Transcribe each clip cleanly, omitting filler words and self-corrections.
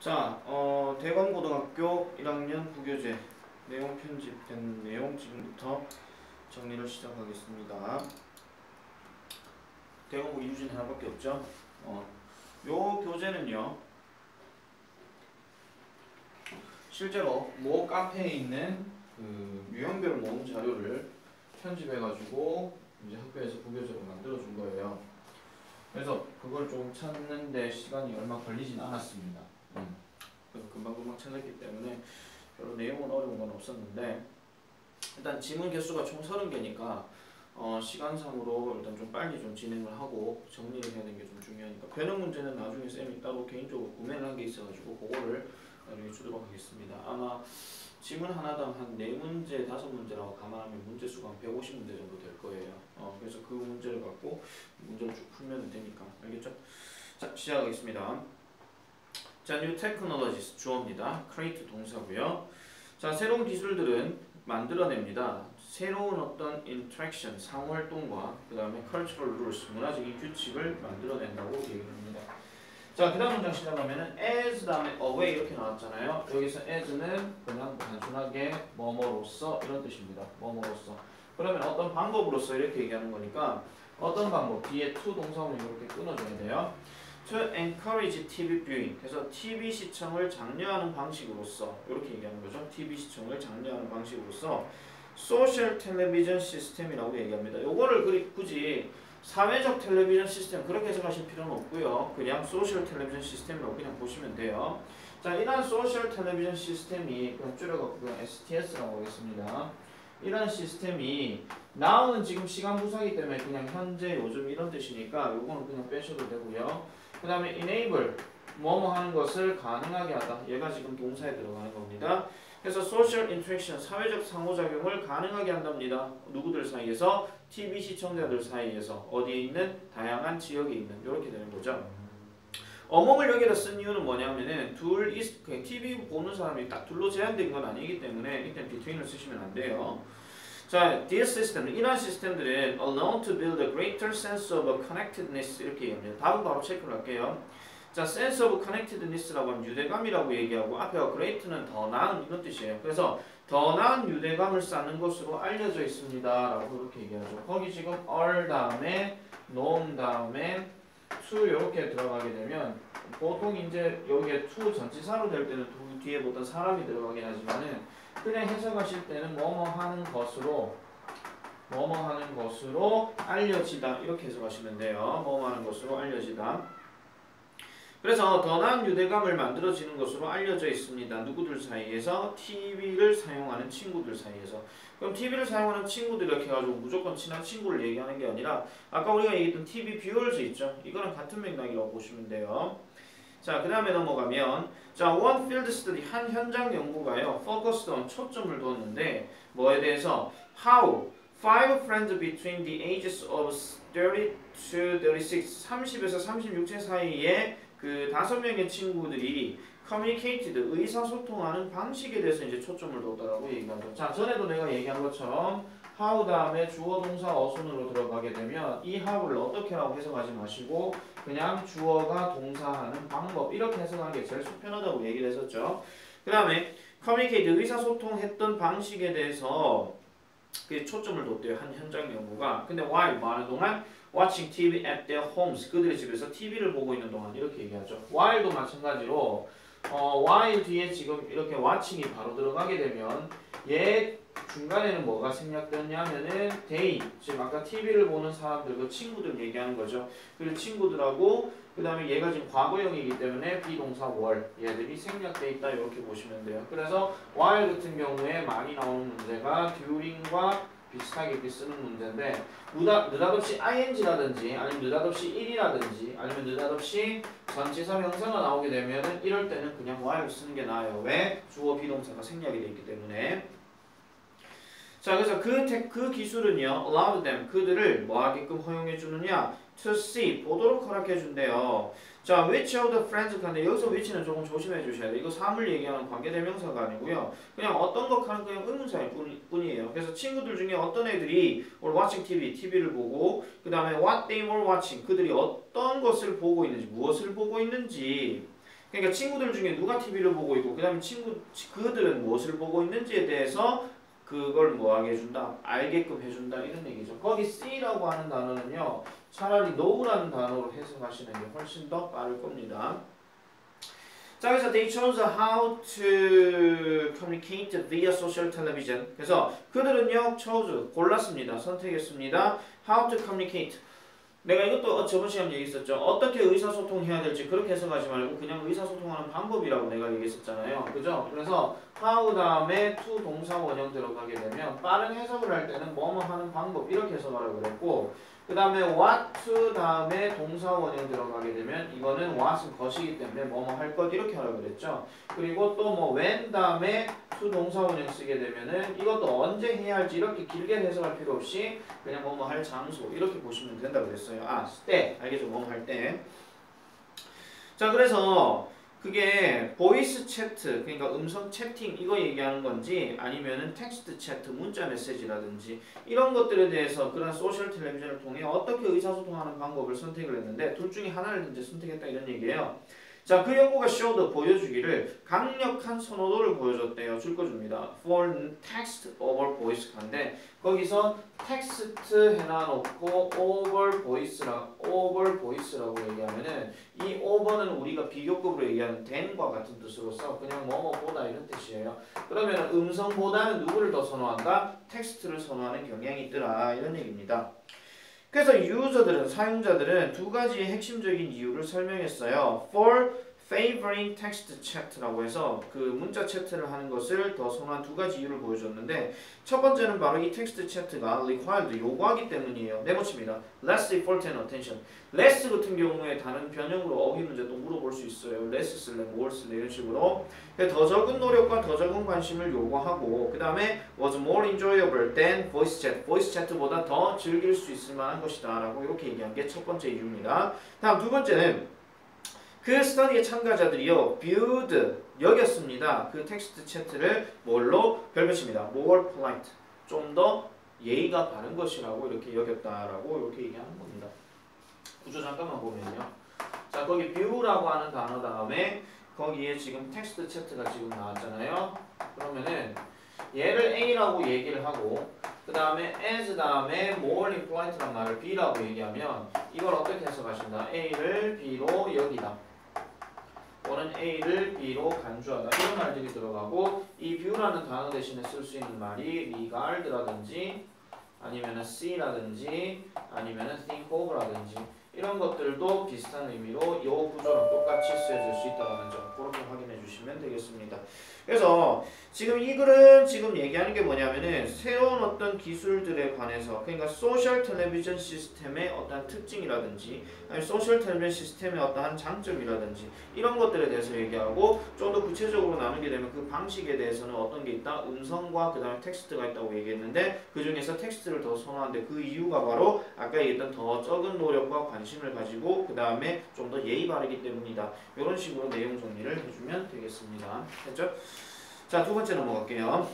자, 대광고등학교 1학년 부교재 내용 편집된 내용 지금부터 정리를 시작하겠습니다. 대광고 이유진 하나밖에 없죠. 요 교재는요, 실제로 모 카페에 있는 그 유형별 모음 자료를 편집해가지고 이제 학교에서 부교재로 만들어준 거예요. 그래서 그걸 좀 찾는데 시간이 얼마 걸리진 않았습니다. 그래서 금방금방 찾았기 때문에 별로 내용은 어려운 건 없었는데, 일단 지문 개수가 총 30개니까 시간상으로 일단 좀 빨리 좀 진행을 하고 정리를 해야 되는 게 좀 중요하니까, 변형 문제는 나중에 쌤이 따로 개인적으로 구매를 한 게 있어가지고 그거를 나중에 주도록 하겠습니다. 아마 지문 하나당 한 4문제, 5문제라고 감안하면 문제 수가 한 150문제 정도 될 거예요. 그래서 그 문제를 갖고 문제를 쭉 풀면 되니까. 알겠죠? 자, 시작하겠습니다. 자, New Technologies 주어입니다. Create 동사고요. 자, 새로운 기술들은 만들어냅니다. 새로운 어떤 interaction, 상호활동과 그 다음에 cultural rules, 문화적인 규칙을 만들어낸다고 얘기를 합니다. 자, 그 다음 문장 시작하면은 as 다음에 away 이렇게 나왔잖아요. 여기서 as는 그냥 단순하게 뭐뭐로써 이런 뜻입니다. 뭐뭐로써. 그러면 어떤 방법으로써 이렇게 얘기하는 거니까, 어떤 방법, 뒤에 to 동사문을 이렇게 끊어줘야 돼요. To encourage TV viewing. 그래서 TV 시청을 장려하는 방식으로서 이렇게 얘기하는 거죠. TV 시청을 장려하는 방식으로서 소셜 텔레비전 시스템이라고 얘기합니다. 요거를 굳이 사회적 텔레비전 시스템 그렇게 해석하실 필요는 없고요. 그냥 소셜 텔레비전 시스템이라고 그냥 보시면 돼요. 자, 이런 소셜 텔레비전 시스템이 그냥 줄여갖고 그냥 STS라고 하겠습니다. 이런 시스템이 now는 지금 시간 부사이기 때문에 그냥 현재, 요즘 이런 뜻이니까 요거는 그냥 빼셔도 되고요. 그 다음에 enable, 뭐뭐 하는 것을 가능하게 하다. 얘가 지금 동사에 들어가는 겁니다. 그래서 social interaction, 사회적 상호작용을 가능하게 한답니다. 누구들 사이에서? TV 시청자들 사이에서. 어디에 있는? 다양한 지역에 있는. 이렇게 되는 거죠. 어몽을 여기다 쓴 이유는 뭐냐면은 TV 보는 사람이 딱 둘로 제한된 건 아니기 때문에 일단 between을 쓰시면 안 돼요. 자, this system, 이러한 시스템들은 allow to build a greater sense of connectedness 이렇게 얘기합니다. 답은 바로 체크를 할게요. 자, sense of connectedness라고 하면 유대감이라고 얘기하고, 앞에가 great는 더 나은 이런 뜻이에요. 그래서 더 나은 유대감을 쌓는 것으로 알려져 있습니다 라고 이렇게 얘기하죠. 거기 지금 all 다음에 known 다음에 to 이렇게 들어가게 되면, 보통 이제 여기에 to 전치사로 될 때는 뒤에 보통 사람이 들어가긴 하지만은 그냥 해석하실 때는 뭐뭐 하는 것으로 알려지다 이렇게 해석하시면 돼요. 뭐뭐 하는 것으로 알려지다. 그래서 더 나은 유대감을 만들어지는 것으로 알려져 있습니다. 누구들 사이에서? TV를 사용하는 친구들 사이에서. 그럼 TV를 사용하는 친구들 이렇게 해가지고 무조건 친한 친구를 얘기하는 게 아니라, 아까 우리가 얘기했던 TV viewers 있죠? 이거랑 같은 맥락이라고 보시면 돼요. 자, 그 다음에 넘어가면, 자, one field study, 한 현장 연구가요, focused on, 초점을 두었는데, 뭐에 대해서? How 5 friends between the ages of 30 to 36, 30에서 36세 사이에 그 5명의 친구들이 communicated, 의사소통하는 방식에 대해서 이제 초점을 뒀다라고 얘기하죠. 자, 전에도 내가 얘기한 것처럼 how 다음에 주어 동사 어순으로 들어가게 되면 이 how를 어떻게라고 해석하지 마시고 그냥 주어가 동사하는 방법 이렇게 해석하는 게 제일 속편하다고 얘기를 했었죠. 그 다음에 communicate, 의사소통했던 방식에 대해서 그 초점을 뒀대요. 한 현장 연구가. 근데 while 많은 동안 watching TV at their homes, 그들의 집에서 TV를 보고 있는 동안 이렇게 얘기하죠. while도 마찬가지로 while 뒤에 지금 이렇게 watching이 바로 들어가게 되면 얘 중간에는 뭐가 생략되냐면은 they, 지금 아까 TV를 보는 사람들, 그 친구들 얘기하는 거죠. 그리고 친구들하고 그 다음에 얘가 지금 과거형이기 때문에 비동사 were, 얘들이 생략돼 있다 이렇게 보시면 돼요. 그래서 while 같은 경우에 많이 나오는 문제가 during과 비슷하게 이렇게 쓰는 문제인데, 느닷없이 ing라든지 아니면 느닷없이 일이라든지 아니면 느닷없이 전치사 명사가 나오게 되면은 이럴 때는 그냥 while 쓰는 게 나아요. 왜? 주어 비동사가 생략이 되어 있기 때문에. 자, 그래서 그 기술은요, allow them, 그들을 뭐 하게끔 허용해 주느냐? to see, 보도록 허락해 준대요. 자, which of the friends, 근데 여기서 which는 조금 조심해 주셔야 돼요. 이거 사물 얘기하는 관계대명사가 아니고요. 그냥 어떤 것 하는 그냥 의문사일 뿐이에요. 그래서 친구들 중에 어떤 애들이 were watching TV, TV를 보고, 그 다음에 what they were watching, 그들이 어떤 것을 보고 있는지, 무엇을 보고 있는지, 그러니까 친구들 중에 누가 TV를 보고 있고 그 다음에 그들은 무엇을 보고 있는지에 대해서 그걸 뭐하게 해준다? 알게끔 해준다 이런 얘기죠. 거기 C라고 하는 단어는요. 차라리 know라는 단어로 해석하시는 게 훨씬 더 빠를 겁니다. 자, 그래서 they chose how to communicate via social television. 그래서 그들은요, chose, 골랐습니다. 선택했습니다. how to communicate. 내가 이것도 저번 시간에 얘기했었죠. 어떻게 의사소통해야 될지 그렇게 해석하지 말고 그냥 의사소통하는 방법이라고 내가 얘기했었잖아요. 그죠? 그래서 how 다음에 to 동사 원형 들어가게 되면 빠른 해석을 할 때는 뭐뭐 하는 방법 이렇게 해석하라고 그랬고 그 다음에 what to 다음에 동사 원형 들어가게 되면 이거는 what은 것이기 때문에 뭐뭐 할 것 이렇게 하라고 그랬죠. 그리고 또 뭐 when 다음에 to 동사 원형 쓰게 되면은 이것도 언제 해야 할지 이렇게 길게 해석할 필요 없이 그냥 뭐뭐 할 장소 이렇게 보시면 된다고 그랬어요. 아, 때 알겠죠? 뭐뭐 할 때. 자, 그래서 그게 보이스 채트 그러니까 음성 채팅 이거 얘기하는 건지 아니면은 텍스트 채트 문자 메시지라든지 이런 것들에 대해서 그런 소셜 텔레비전을 통해 어떻게 의사소통하는 방법을 선택을 했는데 둘 중에 하나를 이제 선택했다 이런 얘기예요. 자, 그 연구가 showed 보여주기를 강력한 선호도를 보여줬대요. 줄 거 줍니다. For text over voice 간데 거기서 텍스트 해놔놓고 over voice라고 얘기하면은 이 over는 우리가 비교급으로 얘기하는 than과 같은 뜻으로서 그냥 뭐뭐보다 이런 뜻이에요. 그러면 음성보다는 누구를 더 선호한다? 텍스트를 선호하는 경향이 있더라 이런 얘기입니다. 그래서 유저들은 사용자들은 두 가지의 핵심적인 이유를 설명했어요. For favoring text chat라고 해서 그 문자 채트를 하는 것을 더 선호한 두 가지 이유를 보여줬는데 첫 번째는 바로 이 텍스트 채트가 required 요구하기 때문이에요. 네모칩니다. Less effort and attention. less 같은 경우에 다른 변형으로 어휘 문제 또 물어볼 수 있어요. less 쓸래, more 쓸래 이런 식으로 더 적은 노력과 더 적은 관심을 요구하고 그 다음에 was more enjoyable than voice chat. voice chat보다 더 즐길 수 있을 만한 것이다 라고 이렇게 얘기한 게 첫 번째 이유입니다. 다음 두 번째는 그 스터디의 참가자들이요 viewed 여겼습니다. 그 텍스트 채트를 뭘로 별표칩니다. more polite 좀 더 예의가 바른 것이라고 이렇게 여겼다라고 이렇게 얘기하는 겁니다. 구조 잠깐만 보면요. 자, 거기 view라고 하는 단어 다음에 거기에 지금 텍스트 채트가 지금 나왔잖아요. 그러면은 얘를 A라고 얘기를 하고 그 다음에 as 다음에 more polite란 말을 B라고 얘기하면 이걸 어떻게 해석하신다? A를 B로 여기다. 또는 A를 B로 간주하다 이런 말들이 들어가고 이 view라는 단어 대신에 쓸 수 있는 말이 regard라든지 아니면은 see라든지 아니면은 think of라든지 이런 것들도 비슷한 의미로 이 구조랑 똑같이 쓰여질 수 있다는 점 그렇게 확인해 주시면 되겠습니다. 그래서 지금 이 글은 지금 얘기하는 게 뭐냐면은 새로운 어떤 기술들에 관해서 그러니까 소셜 텔레비전 시스템의 어떠한 특징이라든지 아니면 소셜 텔레비전 시스템의 어떠한 장점이라든지 이런 것들에 대해서 얘기하고 좀 더 구체적으로 나누게 되면 그 방식에 대해서는 어떤 게 있다? 음성과 그 다음에 텍스트가 있다고 얘기했는데 그 중에서 텍스트를 더 선호하는데 그 이유가 바로 아까 얘기했던 더 적은 노력과 관심을 가지고 그 다음에 좀 더 예의 바르기 때문이다. 이런 식으로 내용 정리를 해주면 되겠습니다. 됐죠? 자, 두 번째 넘어갈게요.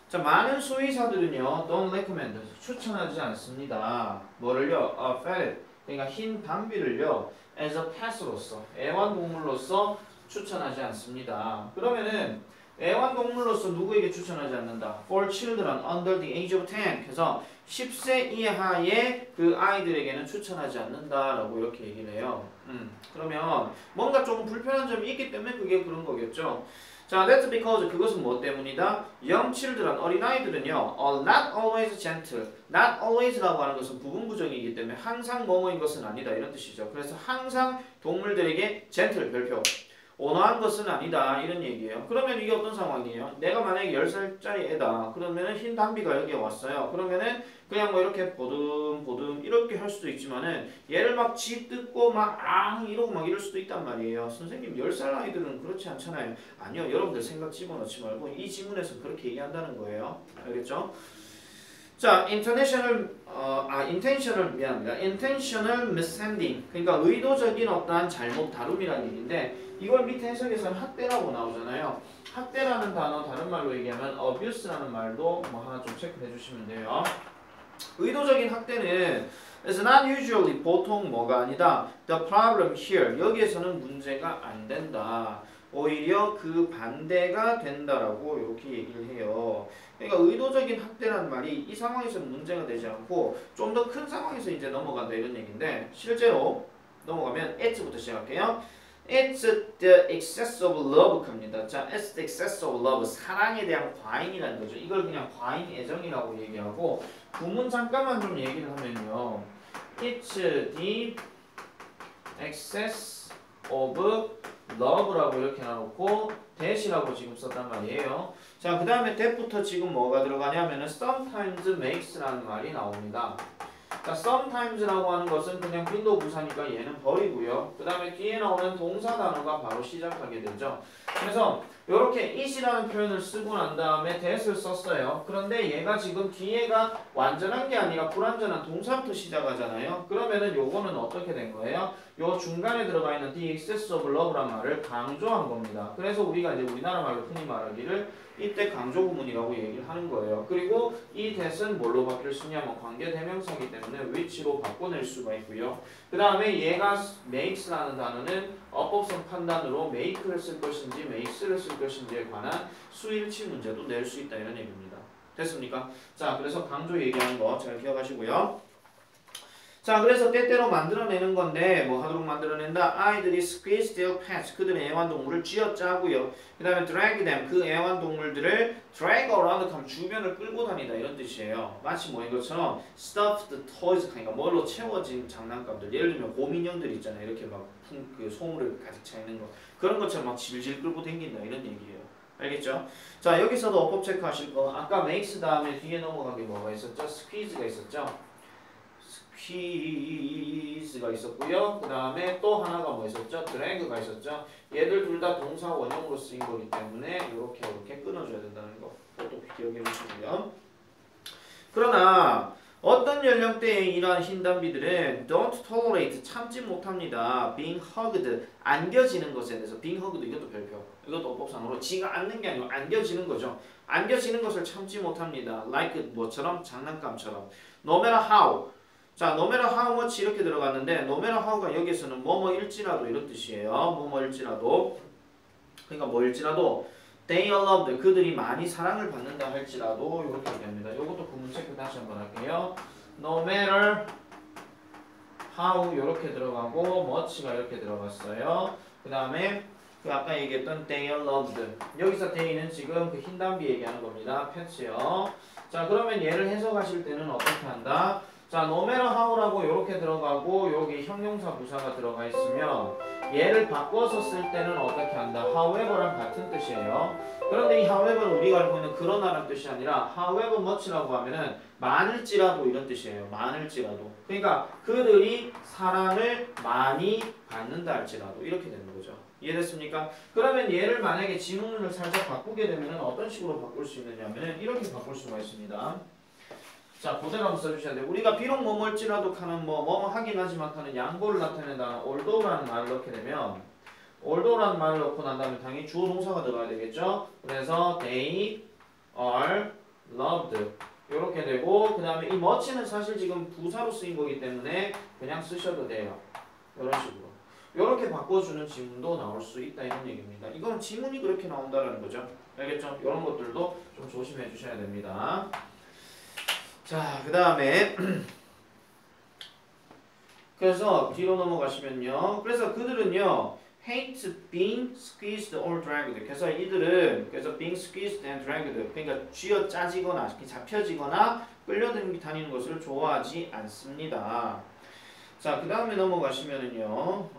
자, 많은 수의사들은요, don't recommend, 추천하지 않습니다. 뭐를요? A ferret, 그러니까 흰 담비를요, as a pet로서, 애완동물로서 추천하지 않습니다. 그러면은 애완동물로서 누구에게 추천하지 않는다? For children under the age of 10. 그래서 10세 이하의 그 아이들에게는 추천하지 않는다라고 이렇게 얘기를 해요. 그러면 뭔가 좀 불편한 점이 있기 때문에 그게 그런 거겠죠. 자, that's because 그것은 뭐 때문이다? Young children, 어린아이들은요, not always gentle. not always라고 하는 것은 부분부정이기 때문에 항상 뭐뭐인 것은 아니다 이런 뜻이죠. 그래서 항상 동물들에게 gentle 별표. 온화한 것은 아니다 이런 얘기예요. 그러면 이게 어떤 상황이에요? 내가 만약에 10살짜리 애다. 그러면은 흰 담비가 여기에 왔어요. 그러면은 그냥 뭐 이렇게 보듬 이렇게 할 수도 있지만은 얘를 막 쥐뜯고 막 이러고 막 이럴 수도 있단 말이에요. 선생님 10살 아이들은 그렇지 않잖아요. 아니요. 여러분들 생각 집어넣지 말고 이 지문에서 그렇게 얘기한다는 거예요. 알겠죠? 자, intentional mishandling. 그러니까 의도적인 어떠한 잘못 다룸이라는 얘기인데 이걸 밑에 해석에서는 학대라고 나오잖아요. 학대라는 단어 다른 말로 얘기하면 abuse라는 말도 뭐 하나 좀 체크해 주시면 돼요. 의도적인 학대는 It's not usually 보통 뭐가 아니다. The problem here 여기에서는 문제가 안 된다. 오히려 그 반대가 된다라고 이렇게 얘기를 해요. 그러니까 의도적인 학대라는 말이 이 상황에서는 문제가 되지 않고 좀 더 큰 상황에서 이제 넘어간다 이런 얘기인데 실제로 넘어가면 it부터 시작할게요. It's the excess of love 갑니다. 자, it's the excess of love 사랑에 대한 과잉이라는 거죠. 이걸 그냥 과잉 애정이라고 얘기하고 구문 잠깐만 좀 얘기를 하면요. It's the excess of love라고 이렇게 놔놓고 that이라고 지금 썼단 말이에요. 자, 그 다음에 that부터 지금 뭐가 들어가냐면은 sometimes makes라는 말이 나옵니다. 자, sometimes라고 하는 것은 그냥 빈도 부사니까 얘는 버리고요. 그 다음에 뒤에 나오는 동사 단어가 바로 시작하게 되죠. 그래서 이렇게 it이라는 표현을 쓰고 난 다음에 that을 썼어요. 그런데 얘가 지금 뒤에가 완전한 게 아니라 불완전한 동사부터 시작하잖아요. 그러면은 요거는 어떻게 된 거예요? 요 중간에 들어가 있는 the excess of love란 말을 강조한 겁니다. 그래서 우리가 이제 우리나라 말로 흔히 말하기를 이때 강조 구문이라고 얘기를 하는 거예요. 그리고 이 that은 뭘로 바뀔 수 있냐면 관계 대명사이기 때문에 which로 바꿔낼 수가 있고요. 그 다음에 얘가 makes라는 단어는 어법성 판단으로 make를 쓸 것인지 makes를 쓸 것인지에 관한 수일치 문제도 낼 수 있다 이런 얘기입니다. 됐습니까? 자, 그래서 강조 얘기하는 거 잘 기억하시고요. 자, 그래서 때때로 만들어내는 건데 뭐 하도록 만들어낸다. 아이들이 squeeze their pets 그들의 애완동물을 쥐어짜고요. 그 다음에 drag them 그 애완동물들을 drag around 하면 주변을 끌고 다니다 이런 뜻이에요. 마치 뭐 이것처럼 stuffed toys 그러니까 뭘로 채워진 장난감들 예를 들면 곰인형들 있잖아요. 이렇게 막 그 소물을 가득 차 있는 거 그런 것처럼 막 질질 끌고 다닌다 이런 얘기예요. 알겠죠? 자, 여기서도 어법 체크하실 거 아까 makes 다음에 뒤에 넘어간 게 뭐가 있었죠? squeeze가 있었죠? squeeze가 있었고요. 그 다음에 또 하나가 뭐 있었죠? drag가 있었죠. 얘들 둘 다 동사 원형으로 쓰인 거기 때문에 이렇게 끊어줘야 된다는 거. 그것도 기억해 주시고요. 그러나 어떤 연령대의 이러한 흰 담비들은 don't tolerate 참지 못합니다. being hugged 안겨지는 것에 대해서 being hugged 이것도 별표. 이것도 어법상으로 지가 안는 게 아니고 안겨지는 거죠. 안겨지는 것을 참지 못합니다. like 뭐처럼 장난감처럼. no matter how 자, no matter how much 이렇게 들어갔는데 no matter how가 여기서는 뭐뭐일지라도 이런 뜻이에요. 뭐뭐일지라도 그러니까 뭐일지라도 they are loved 그들이 많이 사랑을 받는다 할지라도 이렇게 됩니다. 이것도 구문 체크 다시 한번 할게요. no matter how 이렇게 들어가고 much가 이렇게 들어갔어요. 그 다음에 그 아까 얘기했던 they are loved 여기서 they는 지금 그 흰 담비 얘기하는 겁니다. 펫이요. 자, 그러면 얘를 해석하실 때는 어떻게 한다? 자, no matter how라고 이렇게 들어가고 여기 형용사 부사가 들어가 있으면 얘를 바꿔서 쓸 때는 어떻게 한다? however랑 같은 뜻이에요. 그런데 이 however는 우리가 알고 있는 그러나라는 뜻이 아니라 however much라고 하면은 많을지라도 이런 뜻이에요. 많을지라도. 그러니까 그들이 사랑을 많이 받는다 할지라도 이렇게 되는 거죠. 이해됐습니까? 그러면 얘를 만약에 지문을 살짝 바꾸게 되면 어떤 식으로 바꿀 수 있느냐면 이렇게 바꿀 수가 있습니다. 자, 그대로 한번 써주셔야 돼요. 우리가 비록 뭐뭐일지라도 하는 뭐뭐 하긴 하지만 하는 양보를 나타내는 단어 although라는 말을 넣게 되면 although라는 말을 넣고 난 다음에 당연히 주어 동사가 들어가야 되겠죠. 그래서 they are loved 이렇게 되고 그 다음에 이 much는 사실 지금 부사로 쓰인 거기 때문에 그냥 쓰셔도 돼요. 이런 식으로. 이렇게 바꿔주는 지문도 나올 수 있다 이런 얘기입니다. 이건 지문이 그렇게 나온다는 거죠. 알겠죠? 이런 것들도 좀 조심해 주셔야 됩니다. 자, 그 다음에 그래서 뒤로 넘어가시면요. 그래서 그들은요 hate being squeezed or dragged. 그래서 이들은 being squeezed and dragged. 그러니까 쥐어 짜지거나 잡혀지거나 끌려다니는 것을 좋아하지 않습니다. 자, 그 다음에 넘어가시면은요.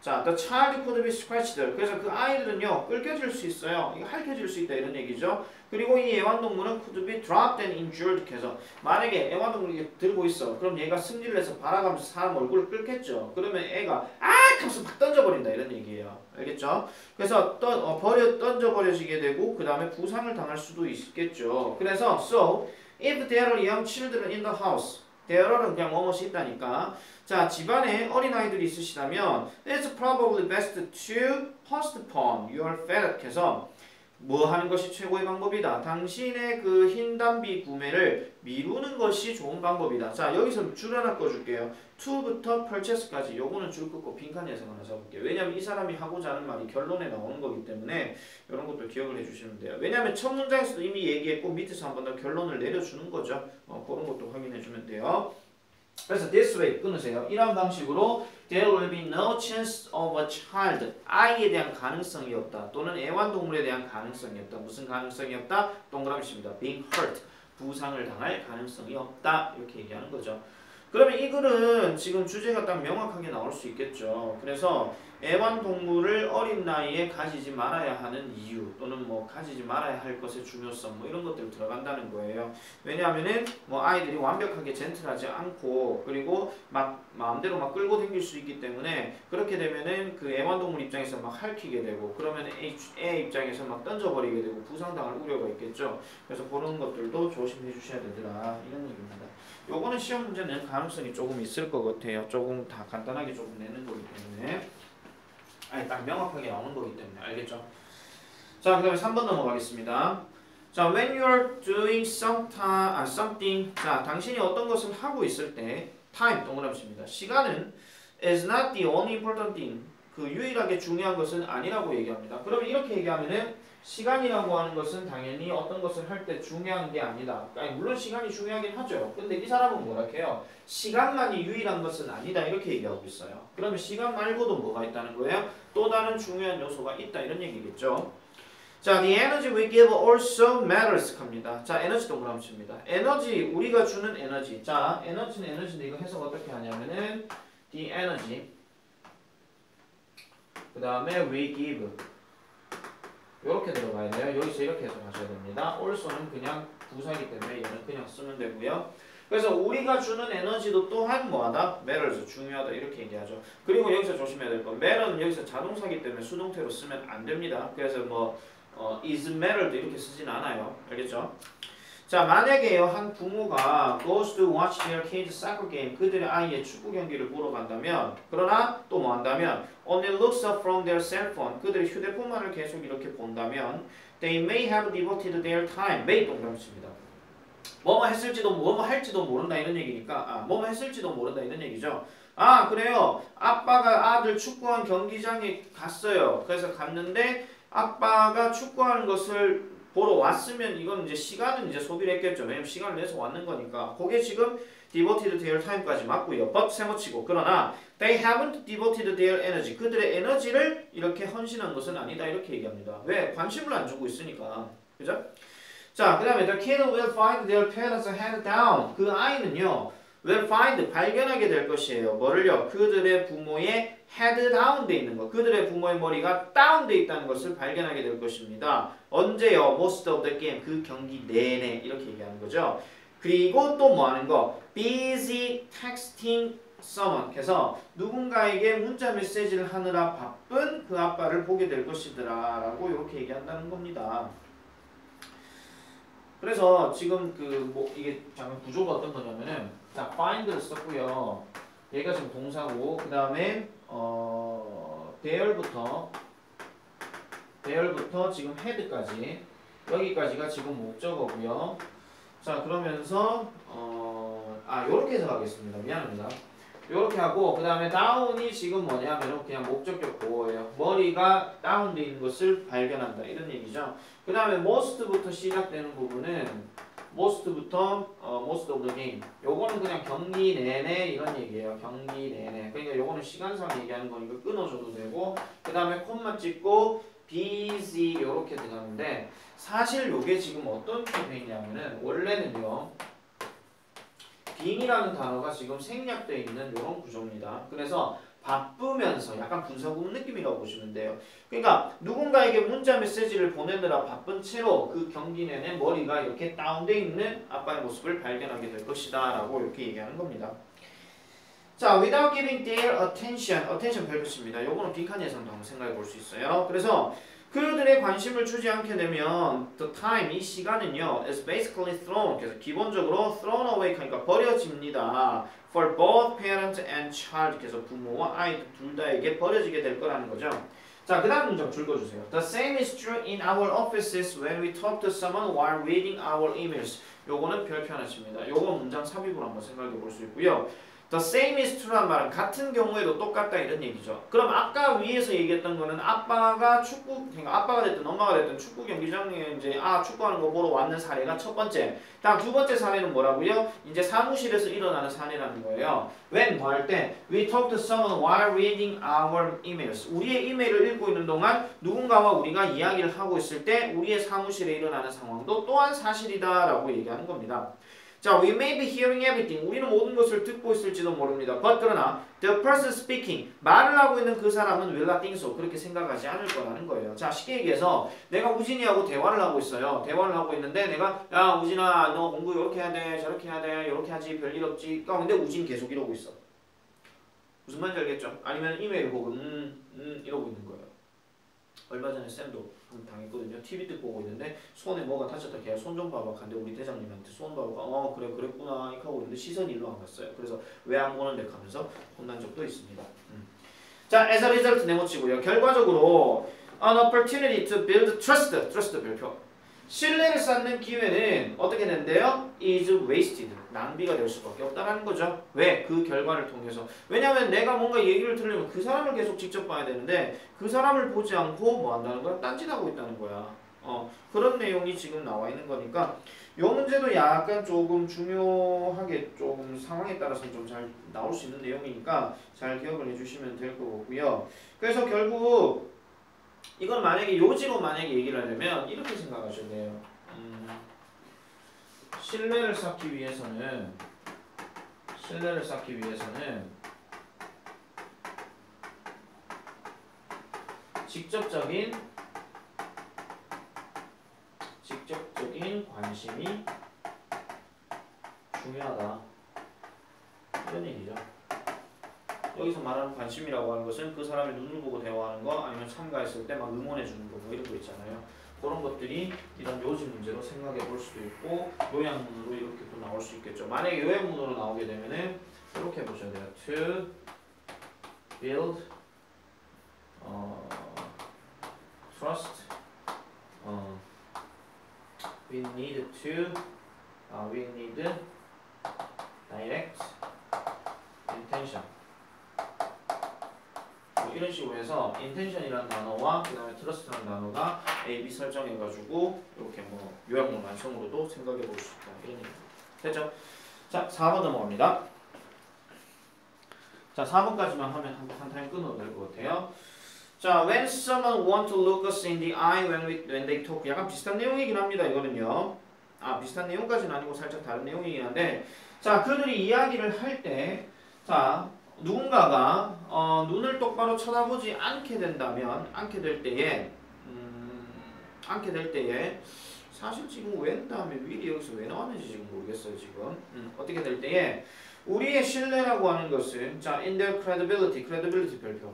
자, the child could be scratched. 그래서 그 아이들은요 끌겨질 수 있어요. 이거 핥혀질 수 있다 이런 얘기죠. 그리고 이 애완동물은 could be dropped and injured. 그래서 만약에 애완동물이 들고 있어. 그럼 얘가 승질을 해서 발아가면서 사람 얼굴을 끌겠죠. 그러면 애가 하면서 막 던져버린다 이런 얘기예요. 알겠죠? 그래서 던져버려지게 되고 그 다음에 부상을 당할 수도 있겠죠. 그래서 so if there are young children in the house. there는 그냥 뭐뭇이 있다니까. 자, 집안에 어린아이들이 있으시다면 it's probably best to postpone your flight. 해서 뭐 하는 것이 최고의 방법이다. 당신의 그 흰 담비 구매를 미루는 것이 좋은 방법이다. 자, 여기서 줄 하나 꺼줄게요. to부터 purchase까지 요거는 줄 긋고 빈칸 예상 하나 잡을게요. 왜냐면 이 사람이 하고자 하는 말이 결론에 나오는 거기 때문에 이런 것도 기억을 해주시면 돼요. 왜냐면 첫 문장에서도 이미 얘기했고 밑에서 한 번 더 결론을 내려주는 거죠. 그런 것도 확인해주면 돼요. 그래서 this way 끊으세요. 이런 방식으로 there will be no chance of a child. 아이에 대한 가능성이 없다. 또는 애완동물에 대한 가능성이 없다. 무슨 가능성이 없다? 동그라미 칩니다. being hurt. 부상을 당할 가능성이 없다. 이렇게 얘기하는 거죠. 그러면 이 글은 지금 주제가 딱 명확하게 나올 수 있겠죠. 그래서 애완동물을 어린 나이에 가지지 말아야 하는 이유 또는 뭐 가지지 말아야 할 것의 중요성 뭐 이런 것들 들어간다는 거예요. 왜냐하면은 뭐 아이들이 완벽하게 젠틀하지 않고 그리고 막 마음대로 막 끌고 다닐 수 있기 때문에 그렇게 되면은 그 애완동물 입장에서 막 핥히게 되고 그러면 애 입장에서 막 던져버리게 되고 부상당할 우려가 있겠죠. 그래서 그런 것들도 조심해 주셔야 되더라 이런 얘기입니다. 요거는 시험 문제는 가능성이 조금 있을 것 같아요. 조금 다 간단하게 조금 내는 거기 때문에 아니 딱 명확하게 나오는 거기 때문에 알겠죠? 자, 그 다음에 3번 넘어가겠습니다. 자, when you are doing something 자, 당신이 어떤 것을 하고 있을 때 time 동그라미 칩니다. 시간은 is not the only important thing 그 유일하게 중요한 것은 아니라고 얘기합니다. 그러면 이렇게 얘기하면은 시간이라고 하는 것은 당연히 어떤 것을 할 때 중요한 게 아니다. 아니, 물론 시간이 중요하긴 하죠. 근데 이 사람은 뭐라 해요? 시간만이 유일한 것은 아니다. 이렇게 얘기하고 있어요. 그러면 시간 말고도 뭐가 있다는 거예요? 또 다른 중요한 요소가 있다. 이런 얘기겠죠. 자, the energy we give also matters 합니다. 자, 에너지 동그라미 칩니다. 에너지, 우리가 주는 에너지. 자, 에너지는 에너지인데 이거 해석 어떻게 하냐면은 the energy 그 다음에 we give 이렇게 들어가야 돼요. 여기서 이렇게 해석하셔야 됩니다. also는 그냥 부사이기 때문에 얘는 그냥 쓰면 되고요. 그래서 우리가 주는 에너지도 또한 뭐하다? matters, 중요하다 이렇게 얘기하죠. 그리고 여기서 조심해야 될 건 matter는 여기서 자동사기 때문에 수동태로 쓰면 안 됩니다. 그래서 뭐 is mattered 이렇게 쓰진 않아요. 알겠죠? 자, 만약에요 한 부모가 goes to watch their kids soccer game 그들의 아이의 축구 경기를 보러 간다면 그러나 또 뭐 한다면 only looks up from their cell phone 그들의 휴대폰만을 계속 이렇게 본다면 they may have devoted their time may 동그라미 칩니다. 뭐뭐 했을지도 뭐뭐 할지도 모른다 이런 얘기니까 뭐뭐 했을지도 모른다 이런 얘기죠. 아, 그래요. 아빠가 아들 축구한 경기장에 갔어요. 그래서 갔는데 아빠가 축구하는 것을 보러 왔으면 이건 이제 시간은 이제 소비를 했겠죠. 왜냐면 시간을 내서 왔는 거니까. 그게 지금 devoted their time까지 맞고요. but 세모치고. 그러나 they haven't devoted their energy. 그들의 에너지를 이렇게 헌신한 것은 아니다. 이렇게 얘기합니다. 왜? 관심을 안 주고 있으니까. 그죠? 자, 그 다음에 the kid will find their parents head down. 그 아이는요. will find 발견하게 될 것이에요. 뭐를요? 그들의 부모의 head down 돼 있는 거. 그들의 부모의 머리가 down 돼 있다는 것을 발견하게 될 것입니다. 언제요? most of the game. 그 경기 내내 이렇게 얘기하는 거죠. 그리고 또 뭐 하는 거? busy texting someone. 그래서 누군가에게 문자 메시지를 하느라 바쁜 그 아빠를 보게 될 것이더라 라고 이렇게 얘기한다는 겁니다. 그래서 지금 그 뭐 이게 잠깐 구조가 어떤 거냐면은 자, find를 썼고요. 얘가 지금 동사고 그 다음에 there부터 지금 head까지 여기까지가 지금 목적어고요. 자, 그러면서 요렇게 해석하겠습니다. 미안합니다. 요렇게 하고 그 다음에 down이 지금 뭐냐면 그냥 목적격 보호예요. 머리가 다운되어 있는 것을 발견한다 이런 얘기죠. 그 다음에 most부터 시작되는 부분은 most부터 most of the game 요거는 그냥 경기 내내 이런 얘기예요. 경기 내내. 그러니까 요거는 시간상 얘기하는 거니까 끊어줘도 되고 그 다음에 콤마 찍고 busy 요렇게 들어가는데 사실 요게 지금 어떤 표현이냐면은 원래는요 being이라는 단어가 지금 생략되어 있는 이런 구조입니다. 그래서 바쁘면서 약간 분사구문 느낌이라고 보시면 돼요. 그러니까 누군가에게 문자 메시지를 보내느라 바쁜 채로 그 경기 내내 머리가 이렇게 다운되어 있는 아빠의 모습을 발견하게 될 것이다 라고 이렇게 얘기하는 겁니다. 자, without giving their attention 별표입니다. 요거는 빈칸 예상도 한번 생각해 볼 수 있어요. 그래서 그들의 관심을 주지 않게 되면 the time, 이 시간은요 is basically thrown, 그래서 기본적으로 thrown away 하니까 버려집니다. for both parent and child, 그래서 부모와 아이 둘 다에게 버려지게 될 거라는 거죠. 자, 그 다음 문장 읽어주세요. The same is true in our offices when we talk to someone while reading our emails. 요거는 별표 하나씩입니다. 요거 문장 삽입으로 한번 생각해 볼 수 있고요. The same is true란 말은 같은 경우에도 똑같다 이런 얘기죠. 그럼 아까 위에서 얘기했던 거는 아빠가 그러니까 아빠가 됐든 엄마가 됐든 축구 경기장에 이제 축구하는 거 보러 왔는 사례가 첫 번째. 다음 두 번째 사례는 뭐라고요? 이제 사무실에서 일어나는 사례라는 거예요. When 뭐 할 때 we talk to someone while reading our emails. 우리의 이메일을 읽고 있는 동안 누군가와 우리가 이야기를 하고 있을 때 우리의 사무실에 일어나는 상황도 또한 사실이다라고 얘기하는 겁니다. 자, we may be hearing everything. 우리는 모든 것을 듣고 있을지도 모릅니다. But 그러나 the person speaking, 말을 하고 있는 그 사람은 will not think so. 그렇게 생각하지 않을 거라는 거예요. 자, 쉽게 얘기해서 내가 우진이하고 대화를 하고 있어요. 대화를 하고 있는데 내가 야 우진아 너 공부 이렇게 해야 돼, 저렇게 해야 돼, 이렇게 하지 별일 없지. 근데 우진 계속 이러고 있어. 무슨 말인지 알겠죠? 아니면 이메일 보고 이러고 있는 거예요. 얼마 전에 쌤도 한번 당했거든요. TV 듣고 보고 있는데 손에 뭐가 다쳤다. 걔가 손 좀 봐봐. 근데 우리 대장님한테 손 봐봐. 그래 그랬구나 이렇게 하고 있는데 시선이 일로 안 갔어요. 그래서 왜 안 보는데 하면서 혼난 적도 있습니다. 자, as a result 네모치고요. 결과적으로 an opportunity to build trust 별표. 신뢰를 쌓는 기회는 어떻게 된대요? is wasted. 낭비가 될 수밖에 없다는 거죠. 왜? 그 결과를 통해서. 왜냐하면 내가 뭔가 얘기를 들으려면 그 사람을 계속 직접 봐야 되는데 그 사람을 보지 않고 뭐 한다는 거야? 딴짓하고 있다는 거야. 그런 내용이 지금 나와 있는 거니까 이 문제도 약간 조금 중요하게 조금 상황에 따라서 좀 잘 나올 수 있는 내용이니까 잘 기억을 해주시면 될 거고요. 그래서 결국 이건 만약에 요지로 만약에 얘기를 하려면 이렇게 생각하셔야 돼요. 신뢰를 쌓기 위해서는 직접적인 관심이 중요하다. 이런 얘기죠. 여기서 말하는 관심이라고 하는 것은 그 사람의 눈을 보고 대화하는 거 아니면 참가했을 때 막 응원해 주는 거 뭐 이런 거 있잖아요. 그런 것들이 이런 요지 문제로 생각해 볼 수도 있고 요약문으로 이렇게 또 나올 수 있겠죠. 만약에 요약문으로 나오게 되면은 이렇게 보셔야 돼요. To build trust, we need direct intention. 이런 식으로 해서 intention이라는 단어와 그 다음에 trust라는 단어가 A, B 설정해가지고 이렇게 뭐 요약문 완성으로도 생각해 볼 수 있다. 이런 얘기 됐죠? 자, 4번 넘어갑니다. 자, 4번까지만 하면 한 타임 끊어도 될 것 같아요. 자, when someone want to look us in the eye when they talk. 약간 비슷한 내용이긴 합니다. 이거는요. 비슷한 내용까지는 아니고 살짝 다른 내용이긴 한데, 자, 그들이 이야기를 할 때, 자, 누군가가 눈을 똑바로 쳐다보지 않게 된다면, 않게 될 때에 사실 지금 when 다음에 will이 여기서 왜 나왔는지 지금 모르겠어요. 지금 어떻게 될 때에 우리의 신뢰라고 하는 것은 자, in their credibility 별표.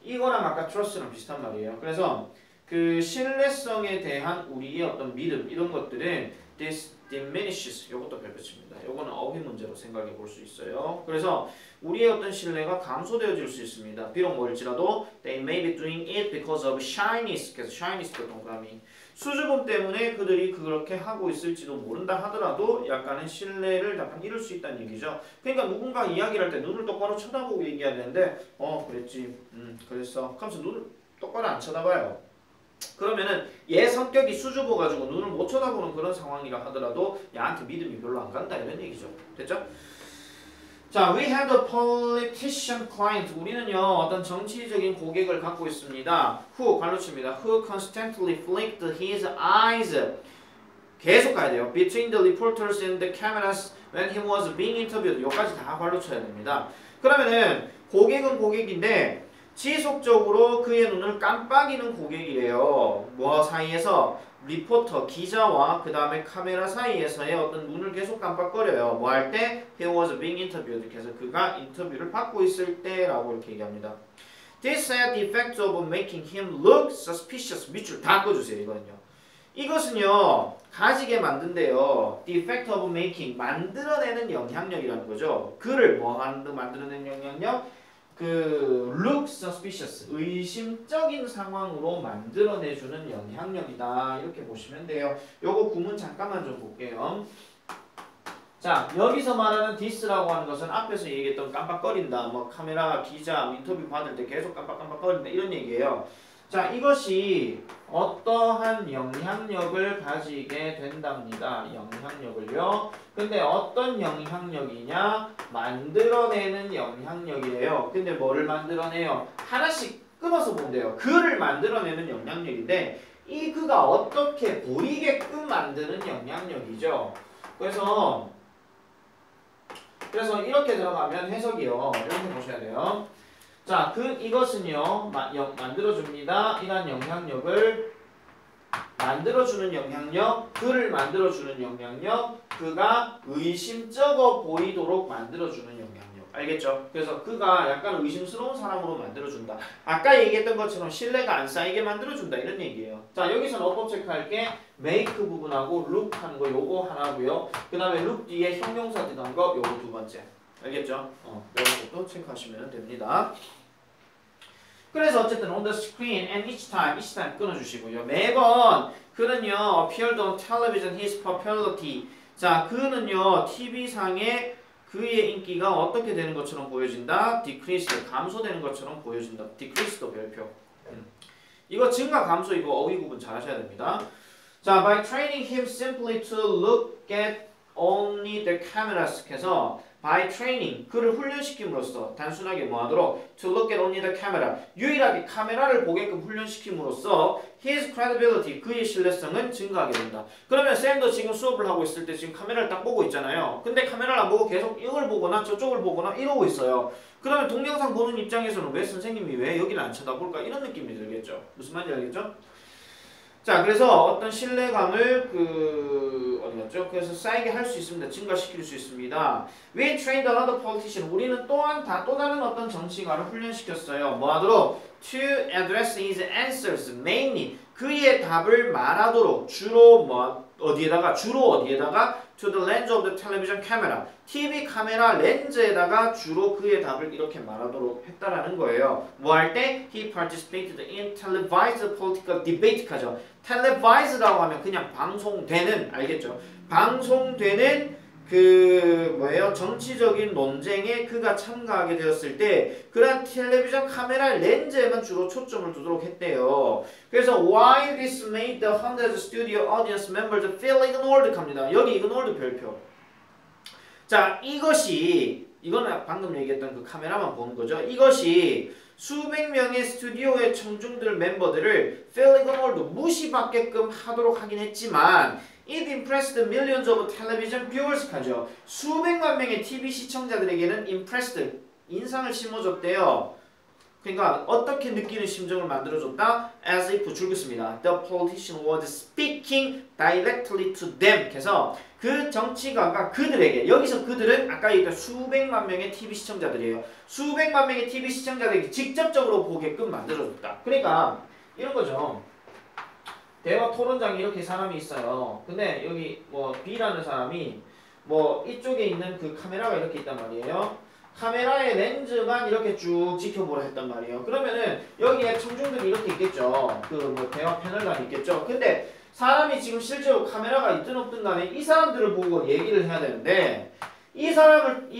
이거랑 아까 trust랑 비슷한 말이에요. 그래서 그 신뢰성에 대한 우리의 어떤 믿음 이런 것들은 this diminishes. 이것도 별표칩니다. 이거는 어휘 문제로 생각해 볼 수 있어요. 그래서 우리의 어떤 신뢰가 감소되어질 수 있습니다. 비록 뭘지라도 they may be doing it because of shyness. 그래서 shyness도 동그라미. 수줍음 때문에 그들이 그렇게 하고 있을지도 모른다 하더라도 약간의 신뢰를 약간 잃을 수 있다는 얘기죠. 그러니까 누군가 이야기를 할 때 눈을 똑바로 쳐다보고 얘기해야 되는데 그랬지, 그랬어. 하면서 눈을 똑바로 안 쳐다봐요. 그러면은 얘 성격이 수줍어가지고 눈을 못 쳐다보는 그런 상황이라 하더라도 얘한테 믿음이 별로 안 간다 이런 얘기죠. 됐죠? 자, we have a politician client. 우리는요 어떤 정치적인 고객을 갖고 있습니다. who 관로칩니다. who constantly flicked his eyes. 계속 가야 돼요. between the reporters and the cameras when he was being interviewed. 여기까지 다 관로쳐야 됩니다. 그러면은 고객은 고객인데 지속적으로 그의 눈을 깜빡이는 고객이래요. 뭐 사이에서? 리포터, 기자와 그 다음에 카메라 사이에서의 어떤 눈을 계속 깜빡거려요. 뭐 할 때? He was being interviewed. 그래서 그가 인터뷰를 받고 있을 때라고 이렇게 얘기합니다. This had the effect of making him look suspicious. 밑줄 다 꺼주세요. 이거는요. 이것은요. 가지게 만든대요. The effect of making. 만들어내는 영향력이라는 거죠. 그를 뭐 만들어내는 영향력? 그 look suspicious. 의심적인 상황으로 만들어내주는 영향력이다. 이렇게 보시면 돼요. 요거 구문 잠깐만 좀 볼게요. 자, 여기서 말하는 this라고 하는 것은 앞에서 얘기했던 깜빡거린다, 뭐 카메라, 기자, 인터뷰 받을 때 계속 깜빡깜빡거린다 이런 얘기예요. 자, 이것이 어떠한 영향력을 가지게 된답니다. 영향력을요. 근데 어떤 영향력이냐? 만들어내는 영향력이에요. 근데 뭐를 만들어내요? 하나씩 끊어서 보면 돼요. 그를 만들어내는 영향력인데 이 그가 어떻게 보이게끔 만드는 영향력이죠. 그래서 이렇게 들어가면 해석이요. 이렇게 보셔야 돼요. 자, 이것은요. 만들어줍니다. 이런 영향력을 만들어주는 영향력, 그를 만들어주는 영향력, 그가 의심쩍어 보이도록 만들어주는 영향력. 알겠죠? 그래서 그가 약간 의심스러운 사람으로 만들어준다. 아까 얘기했던 것처럼 신뢰가 안 쌓이게 만들어준다. 이런 얘기예요. 자, 여기서는 어법 체크할게. make 부분하고 look 하는 거 요거 하나고요. 그 다음에 look 뒤에 형용사 들어간 거 요거 두 번째. 알겠죠? 이런 것도 체크하시면 됩니다. 그래서 어쨌든 on the screen and each time 끊어주시고요. 매번 그는요 appeared on television his popularity. 자, 그는요 TV상에 그의 인기가 어떻게 되는 것처럼 보여진다. decrease 감소되는 것처럼 보여진다. decrease도 별표. 이거 증가 감소 이거 어휘 구분 잘 하셔야 됩니다. 자, by training him simply to look at only the cameras 해서 by training 그를 훈련시킴으로써 단순하게 뭐하도록 to look at only the camera 유일하게 카메라를 보게끔 훈련시킴으로써 his credibility 그의 신뢰성은 증가하게 된다. 그러면 쌤도 지금 수업을 하고 있을 때 지금 카메라를 딱 보고 있잖아요. 근데 카메라를 안 보고 계속 이걸 보거나 저쪽을 보거나 이러고 있어요. 그러면 동영상 보는 입장에서는 왜 선생님이 왜 여기를 안 쳐다볼까 이런 느낌이 들겠죠. 무슨 말인지 알겠죠? 자, 그래서 어떤 신뢰감을 어디 갔죠? 그래서 쌓이게 할 수 있습니다. 증가시킬 수 있습니다. We trained another politician. 우리는 또 다른 어떤 정치가를 훈련시켰어요. 뭐 하도록? To address his answers, mainly. 그의 답을 말하도록 주로 어디에다가 to the lens of the television camera. TV 카메라 렌즈에다가 주로 그의 답을 이렇게 말하도록 했다라는 거예요. 뭐 할 때? He participated in televised political debate 하죠. televised라고 하면 그냥 방송되는, 알겠죠? 방송되는 정치적인 논쟁에 그가 참가하게 되었을 때 그런 텔레비전 카메라 렌즈에만 주로 초점을 두도록 했대요. 그래서 why this made the hundreds studio audience members feel ignored 합니다. 여기 ignored 별표. 자, 이거는 방금 얘기했던 그 카메라만 보는 거죠. 이것이 수백 명의 스튜디오의 청중들 멤버들을 feel ignored 무시받게끔 하도록 하긴 했지만 It impressed millions of television viewers 하죠. 수백만 명의 TV 시청자들에게는 impressed, 인상을 심어줬대요. 그러니까 어떻게 느끼는 심정을 만들어줬다? As if 줄긋습니다. The politician was speaking directly to them. 그래서 그 정치가가 그들에게, 여기서 그들은 아까 얘기했던 수백만 명의 TV 시청자들이에요. 수백만 명의 TV 시청자들에게 직접적으로 보게끔 만들어줬다. 그러니까 이런 거죠. 대화 토론장에 이렇게 사람이 있어요. 근데 여기 B라는 사람이 이쪽에 있는 그 카메라가 이렇게 있단 말이에요. 카메라의 렌즈만 이렇게 쭉 지켜보라 했단 말이에요. 그러면은 여기에 청중들이 이렇게 있겠죠. 대화 패널관이 있겠죠. 근데 사람이 지금 실제로 카메라가 있든 없든 간에 이 사람들을 보고 얘기를 해야 되는데 이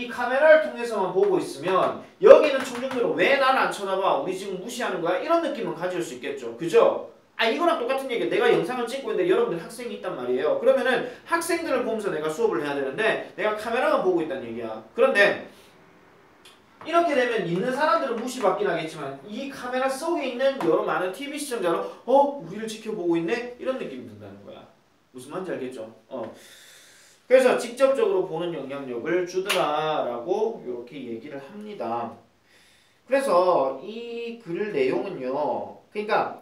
카메라를 통해서만 보고 있으면 여기는 청중들은 왜 나를 안 쳐다봐? 우리 지금 무시하는 거야? 이런 느낌을 가질 수 있겠죠. 그죠? 이거랑 똑같은 얘기예요. 내가 영상을 찍고 있는데 여러분들 학생이 있단 말이에요. 그러면은 학생들을 보면서 내가 수업을 해야 되는데 내가 카메라만 보고 있다는 얘기야. 그런데 이렇게 되면 있는 사람들은 무시받긴 하겠지만 이 카메라 속에 있는 여러 많은 TV 시청자는 우리를 지켜보고 있네? 이런 느낌이 든다는 거야. 무슨 말인지 알겠죠? 그래서 직접적으로 보는 영향력을 주더라라고 이렇게 얘기를 합니다. 그래서 이 글 내용은요. 그러니까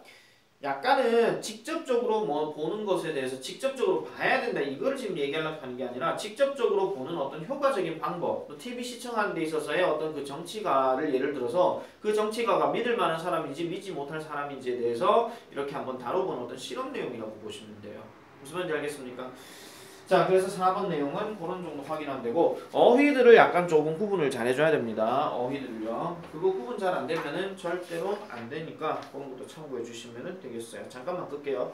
약간은 직접적으로 뭐 보는 것에 대해서 직접적으로 봐야 된다 이걸 지금 얘기하려고 하는 게 아니라 직접적으로 보는 어떤 효과적인 방법 또 TV 시청하는 데 있어서의 어떤 그 정치가를 예를 들어서 그 정치가가 믿을 만한 사람인지 믿지 못할 사람인지에 대해서 이렇게 한번 다뤄보는 어떤 실험 내용이라고 보시면 돼요. 무슨 말인지 알겠습니까? 자, 그래서 4번 내용은 그런 정도 확인하면 되고 어휘들을 약간 조금 구분을 잘 해줘야 됩니다. 어휘들을요. 그거 구분 잘 안 되면은 절대로 안 되니까 그런 것도 참고해 주시면 되겠어요. 잠깐만 끌게요.